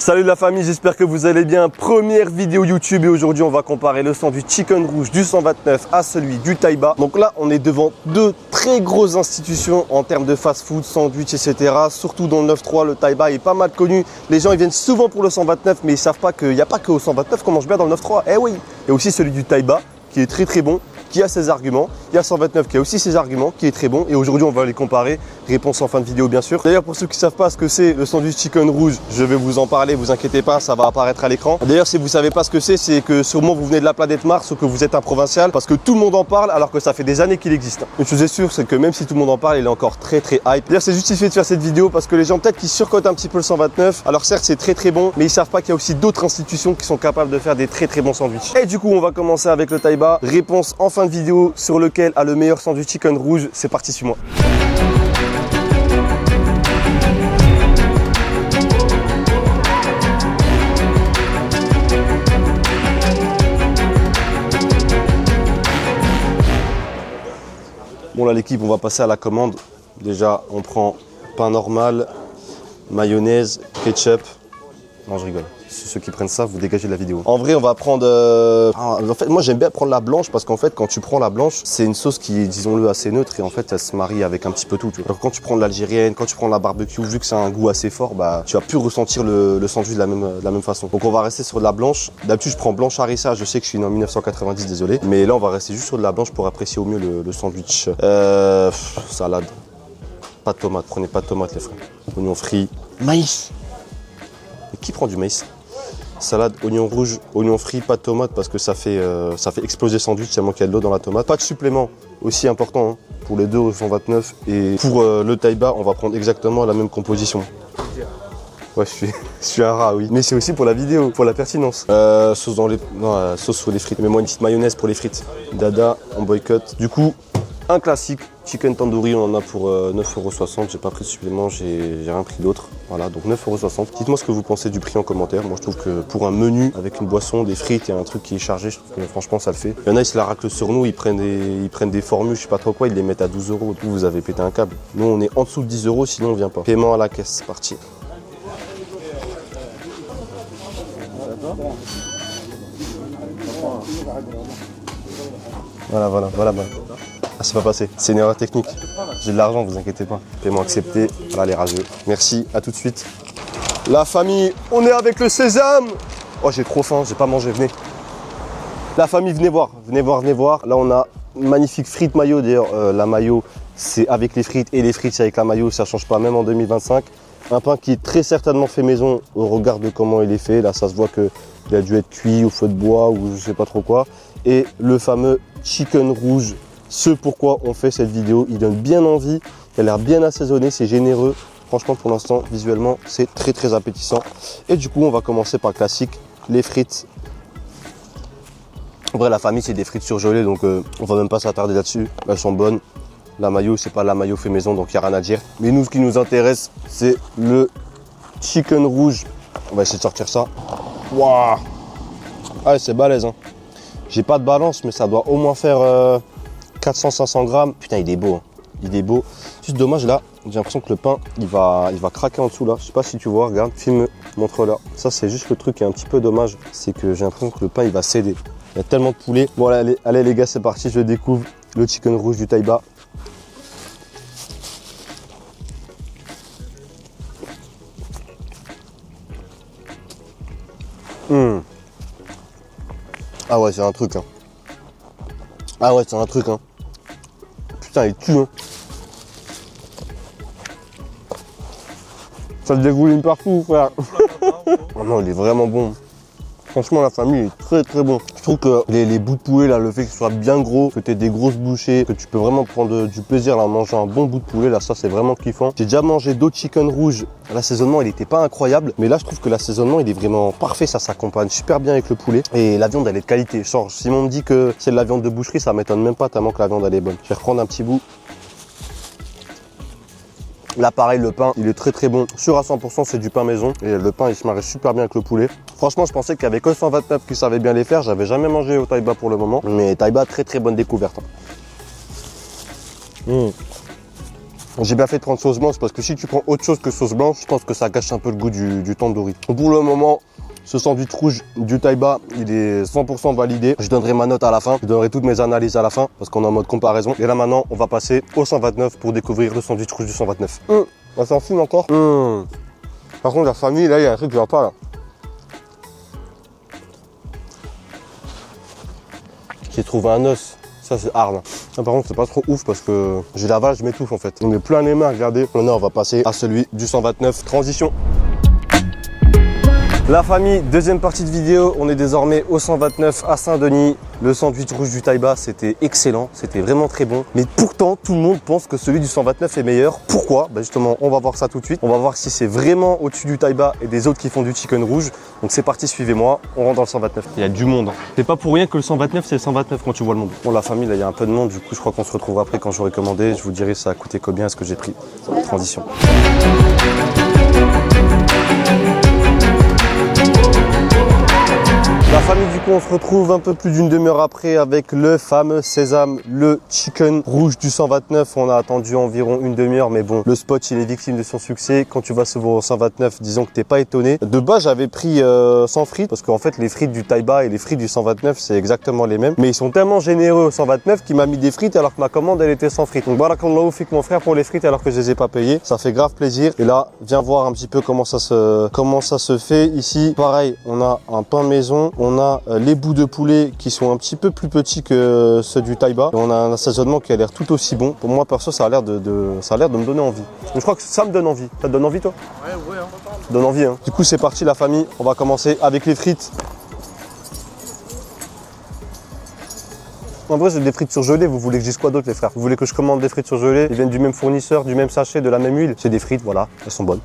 Salut la famille, j'espère que vous allez bien. Première vidéo YouTube et aujourd'hui on va comparer le sandwich chicken rouge du 129 à celui du Taïba. Donc là on est devant deux très grosses institutions en termes de fast-food, sandwich, etc. Surtout dans le 9-3, le Taïba est pas mal connu. Les gens ils viennent souvent pour le 129 mais ils savent pas qu'il n'y a pas que au 129 qu'on mange bien dans le 9-3. Eh oui, il y a aussi celui du Taïba qui est très bon, qui a ses arguments. Il y a 129 qui a aussi ses arguments, qui est très bon. Et aujourd'hui, on va les comparer. Réponse en fin de vidéo, bien sûr. D'ailleurs, pour ceux qui ne savent pas ce que c'est le sandwich chicken rouge, je vais vous en parler. Vous inquiétez pas, ça va apparaître à l'écran. D'ailleurs, si vous ne savez pas ce que c'est que sûrement vous venez de la planète Mars ou que vous êtes un provincial, parce que tout le monde en parle alors que ça fait des années qu'il existe. Une chose est sûre, c'est que même si tout le monde en parle, il est encore très hype. D'ailleurs, c'est justifié de faire cette vidéo parce que les gens peut-être qui surcotent un petit peu le 129. Alors certes, c'est très bon, mais ils savent pas qu'il y a aussi d'autres institutions qui sont capables de faire des très bons sandwichs. Et du coup, on va commencer avec le Taïba. Réponse en fin de vidéo sur lequel a le meilleur sandwich chicken rouge. C'est parti, suis-moi. Bon là l'équipe, on va passer à la commande. Déjà, on prend pain normal, mayonnaise, ketchup. Non, je rigole. Ceux qui prennent ça, vous dégagez de la vidéo. En vrai, on va prendre... En fait, moi, j'aime bien prendre la blanche parce qu'en fait, quand tu prends la blanche, c'est une sauce qui est, disons-le, assez neutre et en fait, elle se marie avec un petit peu tout. Tu vois. Alors, quand tu prends de l'algérienne, quand tu prends la barbecue, vu que c'est un goût assez fort, bah, tu vas plus ressentir le sandwich de la même façon. Donc, on va rester sur de la blanche. D'habitude, je prends blanche harissa. Je sais que je suis né en 1990, désolé. Mais là, on va rester juste sur de la blanche pour apprécier au mieux le sandwich. Salade. Pas de tomate. Prenez pas de tomate, les frères. Oignons frits. Maïs. Et qui prend du maïs? Salade, oignon rouge, oignon frit, pas de tomate parce que ça fait exploser le sandwich tellement qu'il y a de l'eau dans la tomate. Pas de supplément, aussi important hein, pour les deux au 129. Et pour le Taïba, on va prendre exactement la même composition. Ouais, je suis un rat, oui. Mais c'est aussi pour la vidéo, pour la pertinence. Sauce dans les... Non, sauce sur les frites. Mets-moi une petite mayonnaise pour les frites. Dada, on boycotte. Du coup, un classique. Chicken tandoori, on en a pour 9,60 €. J'ai pas pris de supplément, j'ai rien pris d'autre. Voilà, donc 9,60 €. Dites-moi ce que vous pensez du prix en commentaire. Moi, je trouve que pour un menu avec une boisson, des frites et un truc qui est chargé, je trouve que franchement, ça le fait. Il y en a, ils se la raclent sur nous, ils prennent des formules, je sais pas trop quoi, ils les mettent à 12 €. Vous avez pété un câble. Nous, on est en dessous de 10 €, sinon on vient pas. Paiement à la caisse, c'est parti. Voilà. Ah, c'est pas passé, c'est une erreur technique. J'ai de l'argent, vous inquiétez pas. Paiement accepté, voilà les rageux. Merci, à tout de suite. La famille, on est avec le sésame. Oh, j'ai trop faim, j'ai pas mangé, venez. La famille, venez voir. Là, on a une magnifique frite mayo. D'ailleurs, la mayo, c'est avec les frites et les frites, c'est avec la mayo. Ça change pas, même en 2025. Un pain qui est très certainement fait maison au regard de comment il est fait. Là, ça se voit qu'il a dû être cuit au feu de bois ou je sais pas trop quoi. Et le fameux chicken rouge. Ce pourquoi on fait cette vidéo, il donne bien envie, il a l'air bien assaisonné, c'est généreux. Franchement, pour l'instant, visuellement, c'est très appétissant. Et du coup, on va commencer par le classique, les frites. En vrai, la famille, c'est des frites surgelées, donc on va même pas s'attarder là-dessus. Elles sont bonnes. La mayo, c'est pas la mayo fait maison, donc il n'y a rien à dire. Mais nous, ce qui nous intéresse, c'est le chicken rouge. On va essayer de sortir ça. Waouh! Ah, c'est balèze, hein. J'ai pas de balance, mais ça doit au moins faire 400-500 grammes. Putain, il est beau. Hein. Il est beau. Juste dommage, là, j'ai l'impression que le pain, il va craquer en dessous, là. Je sais pas si tu vois, regarde, filme, montre-le. Ça, c'est juste le truc qui est un petit peu dommage. C'est que j'ai l'impression que le pain, il va céder. Il y a tellement de poulet. Bon, allez les gars, c'est parti. Je découvre le chicken rouge du Taïba. Ah ouais, c'est un truc, hein. Ah ouais, c'est un truc, hein. Putain, il tue, hein. Ça te dégouline partout, frère. Oh non, il est vraiment bon. Franchement, la famille est très bon. Je trouve que les bouts de poulet, là, le fait que ce soit bien gros, que tu aies des grosses bouchées, que tu peux vraiment prendre du plaisir là, en mangeant un bon bout de poulet, là, ça, c'est vraiment kiffant. J'ai déjà mangé d'autres chicken rouges. L'assaisonnement, il n'était pas incroyable. Mais là, je trouve que l'assaisonnement, il est vraiment parfait. Ça s'accompagne super bien avec le poulet. Et la viande, elle est de qualité. Genre, si on me dit que c'est de la viande de boucherie, ça m'étonne même pas tellement que la viande, elle est bonne. Je vais reprendre un petit bout. Là pareil, le pain il est très bon, sûr à 100% c'est du pain maison et le pain il se marie super bien avec le poulet. Franchement je pensais qu'il y avait que 129 qui savaient bien les faire, j'avais jamais mangé au Taïba pour le moment, mais Taïba très bonne découverte. J'ai bien fait de prendre sauce blanche parce que si tu prends autre chose que sauce blanche, je pense que ça gâche un peu le goût du tandoori. Pour le moment, ce sandwich rouge du Taiba, il est 100% validé. Je donnerai ma note à la fin. Je donnerai toutes mes analyses à la fin parce qu'on est en mode comparaison. Et là maintenant, on va passer au 129 pour découvrir le sandwich rouge du 129. On s'en fout encore. Par contre, la famille, là, il y a un truc qui va pas là. J'ai trouvé un os. Ça, c'est hard. Par contre, c'est pas trop ouf parce que j'ai la vache, je m'étouffe en fait. On est plein les mains, regardez. Maintenant, on va passer à celui du 129. Transition. La famille, deuxième partie de vidéo, on est désormais au 129 à Saint-Denis. Le sandwich rouge du Taiba, c'était excellent, c'était vraiment très bon. Mais pourtant, tout le monde pense que celui du 129 est meilleur. Pourquoi? Justement, on va voir ça tout de suite. On va voir si c'est vraiment au-dessus du Taiba et des autres qui font du chicken rouge. Donc c'est parti, suivez-moi, on rentre dans le 129. Il y a du monde. C'est pas pour rien que le 129, c'est le 129 quand tu vois le monde. Bon, la famille, là, il y a un peu de monde. Du coup, je crois qu'on se retrouvera après quand j'aurai commandé. Je vous dirai ça a coûté combien, ce que j'ai pris. Transition. La famille, du coup, on se retrouve un peu plus d'une demi-heure après avec le fameux sésame, le chicken rouge du 129. On a attendu environ une demi-heure, mais bon, le spot, il est victime de son succès. Quand tu vas se voir au 129, disons que t'es pas étonné. De base, j'avais pris sans frites, parce qu'en fait, les frites du Taiba et les frites du 129, c'est exactement les mêmes. Mais ils sont tellement généreux au 129 qu'il m'a mis des frites alors que ma commande, elle était sans frites. Donc, barakallahu fik mon frère pour les frites alors que je les ai pas payées. Ça fait grave plaisir. Et là, viens voir un petit peu comment ça se fait ici. Pareil, on a un pain maison. On a les bouts de poulet qui sont un petit peu plus petits que ceux du Taiba. Et on a un assaisonnement qui a l'air tout aussi bon. Pour moi, perso, ça a l'air de me donner envie. Je crois que ça me donne envie. Ça te donne envie, toi? Ouais. Ça donne envie, hein. Du coup, c'est parti, la famille. On va commencer avec les frites. En vrai, c'est des frites surgelées. Vous voulez que je dise quoi d'autre, les frères? Vous voulez que je commande des frites surgelées? Ils viennent du même fournisseur, du même sachet, de la même huile. C'est des frites, voilà. Elles sont bonnes.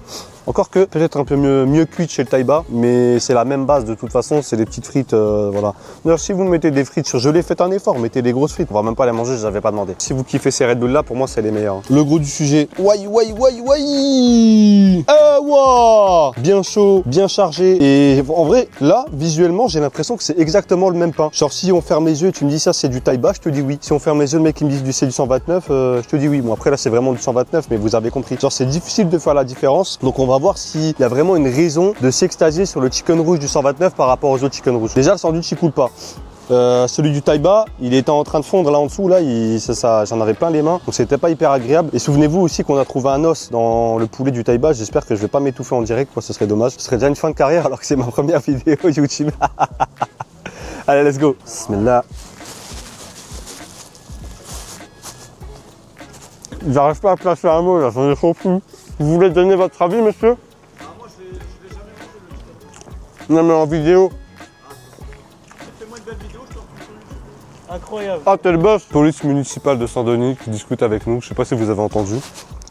Encore que, peut-être un peu mieux cuites chez le Taiba, mais c'est la même base de toute façon. C'est des petites frites, voilà. D'ailleurs, si vous mettez des frites surgelées, faites un effort. Mettez des grosses frites. On va même pas les manger, je n'avais pas demandé. Si vous kiffez ces Red Bull là, pour moi, c'est les meilleurs. Le gros du sujet. Wai. Wow. Bien chaud, bien chargé. Et en vrai, là, visuellement, j'ai l'impression que c'est exactement le même pain. Genre, si on ferme les yeux et tu me dis ça, c'est du Taiba, je te dis oui. Si on ferme les yeux, le mec qui me dit c'est du 129, je te dis oui. Bon, après, là, c'est vraiment du 129, mais vous avez compris. Genre, c'est difficile de faire la différence. Donc, on va voir s'il y a vraiment une raison de s'extasier sur le chicken rouge du 129 par rapport aux autres chicken rouges. Déjà, le sandwich, il coule pas. Celui du Taiba, il était en train de fondre là en dessous, là, j'en avais plein les mains, donc c'était pas hyper agréable. Et souvenez-vous aussi qu'on a trouvé un os dans le poulet du Taiba. J'espère que je vais pas m'étouffer en direct, quoi, ce serait dommage. Ce serait déjà une fin de carrière alors que c'est ma première vidéo YouTube. Allez, let's go. Bismillah. J'arrive pas à placer un mot là, j'en ai trop fou. Vous voulez donner votre avis, monsieur? Moi, je l'ai jamais mangé le chicken. Non, mais en vidéo. Fais-moi une belle vidéo, je te retrouve sur YouTube. Incroyable. Ah, t'es le boss. Police municipale de Saint-Denis qui discute avec nous. Je sais pas si vous avez entendu.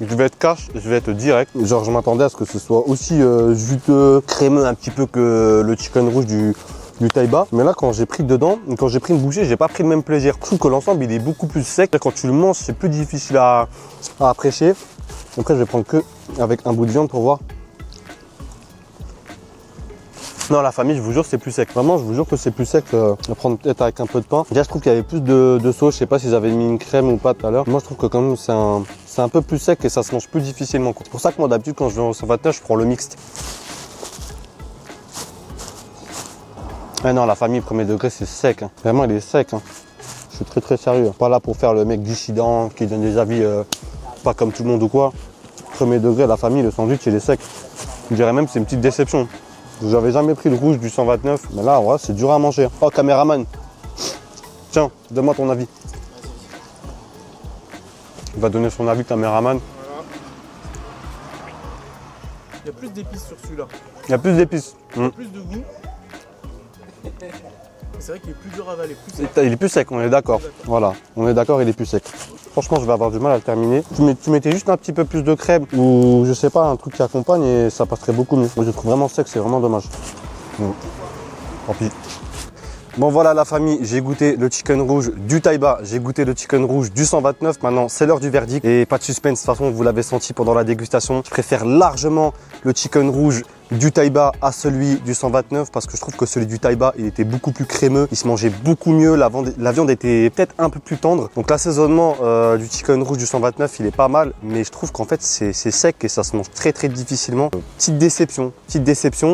Je vais être cash, je vais être direct. Genre, je m'attendais à ce que ce soit aussi juteux, crémeux un petit peu que le chicken rouge du Taiba. Mais là, quand j'ai pris dedans, quand j'ai pris une bouchée, j'ai pas pris le même plaisir. Je trouve que l'ensemble, il est beaucoup plus sec. Quand tu le manges, c'est plus difficile à apprécier. Après, je vais prendre que avec un bout de viande pour voir. Non, la famille, je vous jure, c'est plus sec. Vraiment, je vous jure que c'est plus sec. À prendre peut-être avec un peu de pain. Déjà, je trouve qu'il y avait plus de sauce. Je sais pas s'ils avaient mis une crème ou pas tout à l'heure. Moi, je trouve que quand même, c'est un peu plus sec et ça se mange plus difficilement. C'est pour ça que moi, d'habitude, quand je vais au 129, je prends le mixte. Ah non, la famille, premier degré, c'est sec. Hein. Vraiment, il est sec. Hein. Je suis très sérieux. Pas là pour faire le mec dissident qui donne des avis pas comme tout le monde ou quoi. Premier degré, la famille, le sandwich, il est sec. Je dirais même que c'est une petite déception. Vous avez jamais pris le rouge du 129, mais là, ouais, c'est dur à manger. Oh, caméraman. Tiens, donne-moi ton avis. Il va donner son avis, caméraman. Voilà. Il y a plus d'épices sur celui-là. Il y a plus d'épices. Il y a plus de goût. C'est vrai qu'il est plus dur à avaler, plus sec. Il est plus sec, on est d'accord. Voilà, on est d'accord, il est plus sec. Franchement, je vais avoir du mal à le terminer. Tu mettais juste un petit peu plus de crème ou je sais pas, un truc qui accompagne et ça passerait beaucoup mieux. Moi, je le trouve vraiment sec, c'est vraiment dommage. Tant pis. Bon voilà la famille, j'ai goûté le chicken rouge du Taiba, j'ai goûté le chicken rouge du 129, maintenant c'est l'heure du verdict et pas de suspense, de toute façon vous l'avez senti pendant la dégustation, je préfère largement le chicken rouge du Taiba à celui du 129 parce que je trouve que celui du Taiba, il était beaucoup plus crémeux, il se mangeait beaucoup mieux, la viande était peut-être un peu plus tendre. Donc l'assaisonnement du chicken rouge du 129, il est pas mal, mais je trouve qu'en fait c'est sec et ça se mange très difficilement. Petite déception.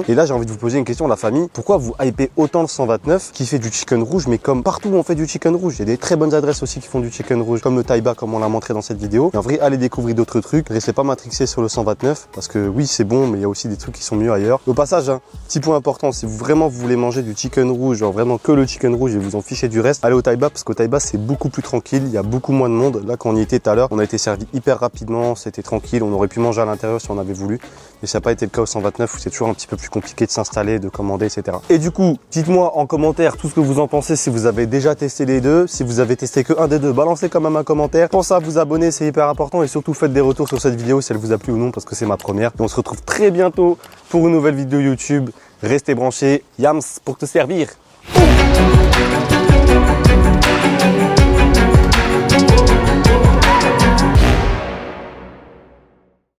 Et là j'ai envie de vous poser une question, la famille. Pourquoi vous hypez autant le 129 qui fait du chicken rouge, mais comme partout on fait du chicken rouge, il y a des très bonnes adresses aussi qui font du chicken rouge, comme le Taiba, comme on l'a montré dans cette vidéo. Et en vrai, allez découvrir d'autres trucs. Restez pas matrixés sur le 129 parce que oui, c'est bon, mais il y a aussi des trucs qui sont mieux ailleurs. Au passage, hein, petit point important, si vous vraiment vous voulez manger du chicken rouge, genre vraiment que le chicken rouge et vous en fichez du reste, allez au Taiba parce qu'au Taiba c'est beaucoup plus tranquille, il y a beaucoup moins de monde. Là, quand on y était tout à l'heure, on a été servi hyper rapidement, c'était tranquille, on aurait pu manger à l'intérieur si on avait voulu, mais ça n'a pas été le cas au 129 où c'est toujours un petit peu plus compliqué de s'installer, de commander, etc. Et du coup, dites-moi en commentaire tout ce que vous en pensez, si vous avez déjà testé les deux, si vous avez testé que un des deux, balancez quand même un commentaire. Pensez à vous abonner, c'est hyper important et surtout faites des retours sur cette vidéo si elle vous a plu ou non parce que c'est ma première. Et on se retrouve très bientôt pour une nouvelle vidéo YouTube. Restez branchés, Yams pour te servir.